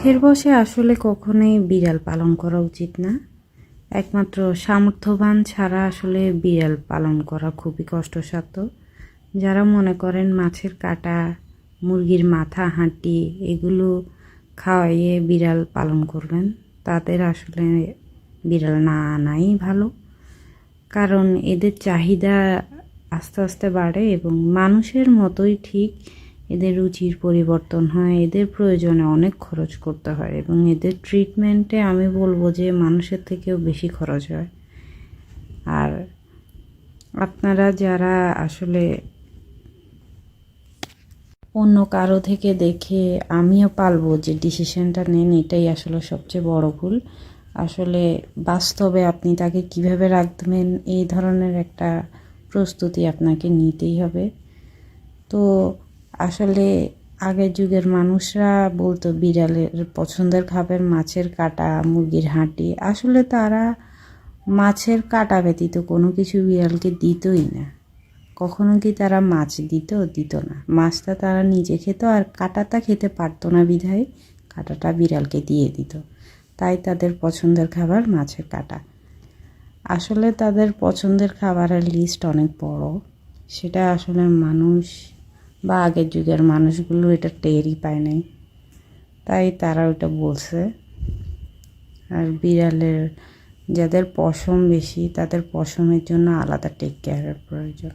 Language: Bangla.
শখের বশে আসলে কখনোই বিড়াল পালন করা উচিত না। একমাত্র সামর্থ্যবান ছাড়া আসলে বিড়াল পালন করা খুবই কষ্টসাধ্য। যারা মনে করেন মাছের কাঁটা, মুরগির মাথা, হাঁটি এগুলো খাওয়াইয়ে বিড়াল পালন করবেন, তাদের আসলে বিড়াল না আনাই ভালো। কারণ এদের চাহিদা আস্তে আস্তে বাড়ে এবং মানুষের মতোই ঠিক এদের রুচির পরিবর্তন হয়, এদের প্রয়োজনে অনেক খরচ করতে হয় এবং এদের ট্রিটমেন্টে আমি বলবো যে মানুষের থেকেও বেশি খরচ হয়। আর আপনারা যারা আসলে অন্য কারো থেকে দেখে আমিও পালবো যে ডিসিশনটা নেন, এটাই আসলে সবচেয়ে বড় ভুল। আসলে বাস্তবে আপনি তাকে কিভাবে রাখবেন এই ধরনের একটা প্রস্তুতি আপনাকে নিতেই হবে। তো আসলে আগের যুগের মানুষরা বলতো বিড়ালের পছন্দের খাবার মাছের কাঁটা, মুরগির হাঁটি। আসলে তারা মাছের কাঁটা ব্যতীত কোনো কিছু বিড়ালকে দিতই না। কখনো কি তারা মাছ দিত না। মাছটা তারা নিজে খেত, আর কাঁটাটা খেতে পারতো না বিধায় কাঁটাটা বিড়ালকে দিয়ে দিত। তাই তাদের পছন্দের খাবার মাছের কাঁটা। আসলে তাদের পছন্দের খাবারের লিস্ট অনেক বড়। সেটা আসলে মানুষ বা আগের যুগের মানুষগুলো এটা টেরই পায় নাই, তাই তারা ওটা বলছে। আর বিড়ালের যাদের পশম বেশি তাদের পশমের জন্য আলাদা টেক কেয়ারের প্রয়োজন।